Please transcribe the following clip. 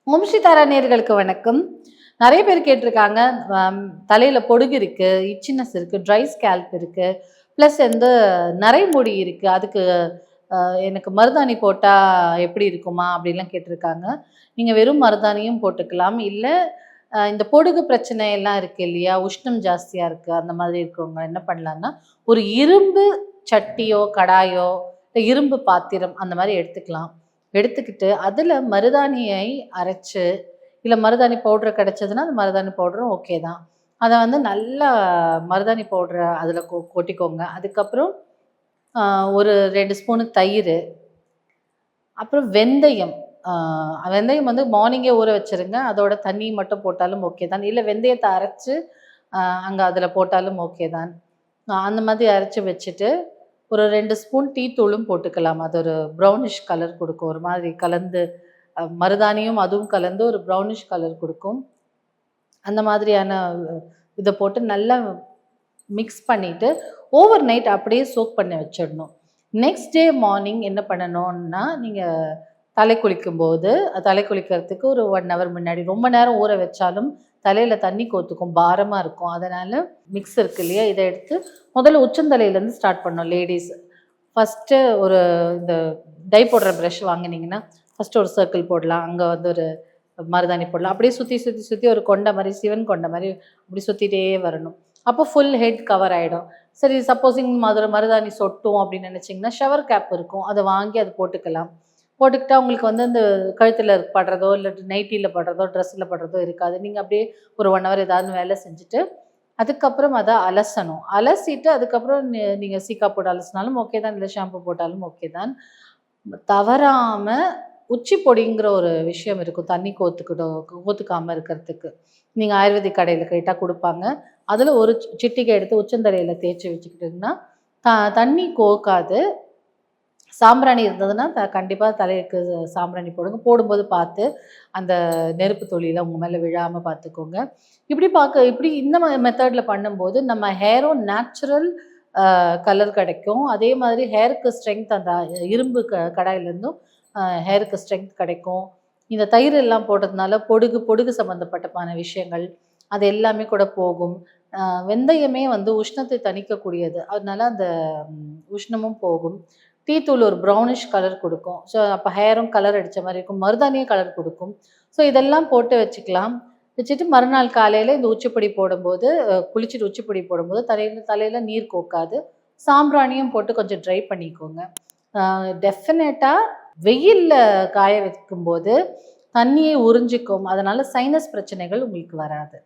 ஓம் ஸ்ரீ தாரா நேயர்களுக்கு வணக்கம். நிறைய பேர் கேட்டிருக்காங்க, தலையில பொடுகு இருக்கு, இச்சினஸ் இருக்கு, ட்ரை ஸ்கேல்ப் இருக்கு, ப்ளஸ் வந்து நரைமுடி இருக்கு. அதுக்கு எனக்கு மருதாணி போட்டா எப்படி இருக்குமா? அப்படிலாம் கேட்டிருக்காங்க. நீங்க வெறும் மருதாணியும் போட்டுக்கலாம். இல்ல இந்த பொடுகு பிரச்சனை எல்லாம் இருக்கு இல்லையா? உஷ்ணம் ஜாஸ்தியா இருக்கு. அந்த மாதிரி இருக்கிறவங்க என்ன பண்ணலான்னா, ஒரு இரும்பு சட்டியோ, கடாயோ, இல்ல இரும்பு பாத்திரம் அந்த மாரி எடுத்துக்கலாம். எடுத்துக்கிட்டு அதில மருதாணியை அரைச்சு, இல்ல மருதாணி பவுடர் கிடைச்சதுன்னா, அந்த மருதாணி பவுடரும் ஓகே தான். அத வந்து நல்லா மருதாணி பவுடர அதில கொட்டிக்கோங்க. அதுக்கப்புறம் அ ஒரு 2 ஸ்பூனு தயிரு, அப்புறம் வெந்தயம். வெந்தயம் வந்து மார்னிங்கே ஊற வச்சுருங்க. அதோட தண்ணி மட்டும் போட்டாலும் ஓகே தான். இல்ல வெந்தயத்த அரைச்சு அ அங்க அதில போட்டாலும் ஓகே தான். அந்த மாதிரி அரைச்சு வச்சுட்டு, ஒரு 2 ஸ்பூன் டீ தூளும் போட்டுக்கலாம். அது ஒரு ப்ரௌனிஷ் கலர் குடுக்கும். ஒரு மாதிரி கலந்து மருதாணியும் அதுவும் கலந்து ஒரு ப்ரௌனிஷ் கலர் குடுக்கும். அந்த மாதிரியான இத போட்டு நல்லா மிக்ஸ் பண்ணிட்டு, ஓவர் நைட் அப்படியே சோக் பண்ணி வச்சிடணும். நெக்ஸ்ட் டே மார்னிங் என்ன பண்ணணும்னா, நீங்க தலை குளிக்கும்போது, தலை குளிக்கிறதுக்கு ஒரு 1 ஹவர் முன்னாடி ரொம்ப நேரம் ஊற வச்சாலும் தலையில தண்ணி கோத்துக்கும், பாரமா இருக்கும். அதனால மிக்ஸ் இருக்கு இல்லையா? இத எடுத்து முதல்ல உச்சந்தலையிலேருந்து ஸ்டார்ட் பண்ணணும் லேடீஸ். ஃபர்ஸ்ட்டு ஒரு இந்த டை போடுற பிரஷ் வாங்குனீங்கன்னா, ஃபர்ஸ்ட்டு ஒரு சர்க்கிள் போடலாம். அங்க வந்து ஒரு மருதாணி போடலாம். அப்படியே சுத்தி, சுத்தி, சுத்தி ஒரு கொண்ட மாரி, சிவன் கொண்ட மாரி அப்படி சுத்திட்டே வரணும். அப்போ ஃபுல் ஹெட் கவர் ஆயிடும். சரி சப்போஸிங் மருதாணி சொட்டும் அப்படின்னு நினைச்சீங்கன்னா, ஷவர் கேப் இருக்கும். அத வாங்கி அது போட்டுக்கலாம். போட்டுக்கிட்டா உங்களுக்கு வந்து அந்த கழுத்துல படுறதோ, இல்ல நைட்டில படுறதோ, ட்ரெஸ்ல படுறதோ இருக்காது. நீங்க அப்படியே ஒரு 1 ஹவர் ஏதாவது வேலை செஞ்சுட்டு, அதுக்கப்புறம் அத அலசணும். அலசிட்டு அதுக்கப்புறம் நீங்க சீக்கா போட்டு அலசினாலும் ஓகே தான். இல்ல ஷாம்பு போட்டாலும் ஓகே தான். தவறாம உச்சி பொடிங்கிற ஒரு விஷயம் இருக்கும். தண்ணி கோத்துக்காம இருக்கிறதுக்கு. நீங்க ஆயுர்வேதிக் கடையில கேட்டா குடுப்பாங்க. அதுல ஒரு சிட்டிகை எடுத்து உச்சந்தலையில தேய்ச்சு வச்சுக்கிட்டீங்கன்னா, த தண்ணி கோக்காது. சாம்பிராணி இருந்ததுன்னா, கண்டிப்பா தலைக்கு சாம்பிராணி போடுங்க. போடும்போது பார்த்து, அந்த நெருப்பு துளிலாம் உங்க மேல விழாம பார்த்துக்கோங்க. இப்படி இந்த மெத்தட்ல பண்ணும்போது, நம்ம ஹேரும் நேச்சுரல் கலர் கிடைக்கும். அதே மாதிரி ஹேருக்கு ஸ்ட்ரெங்த் அந்த இரும்பு கடாயிலேருந்தும் ஹேருக்கு ஸ்ட்ரெங்த் கிடைக்கும். இந்த தயிர் எல்லாம் போட்டதுனால பொடுகு பொடுகு சம்மந்தப்பட்டமான விஷயங்கள், அது எல்லாமே கூட போகும். அ வெந்தயமே வந்து உஷ்ணத்தை தணிக்கக்கூடியது. அதனால அந்த உஷ்ணமும் போகும். டீ தூள் ஒரு ப்ரௌனிஷ் கலர் குடுக்கும். ஸோ அப்ப ஹேரும் கலர் அடிச்ச மாரி இருக்கும். மருதாணியும் கலர் குடுக்கும். ஸோ இதெல்லாம் போட்டு வச்சுக்கலாம். வச்சுட்டு மறுநாள் காலையில இந்த உச்சிப்பொடி போடும்போது, குளிச்சுட்டு உச்சிப்பொடி போடும்போது தலையில தலையில நீர் கோக்காது. சாம்பிராணியும் போட்டு கொஞ்சம் ட்ரை பண்ணிக்கோங்க. டெஃபினட்டா வெயில்ல காய வைக்கும்போது தண்ணியை உறிஞ்சிக்கும். அதனால சைனஸ் பிரச்சனைகள் உங்களுக்கு வராது.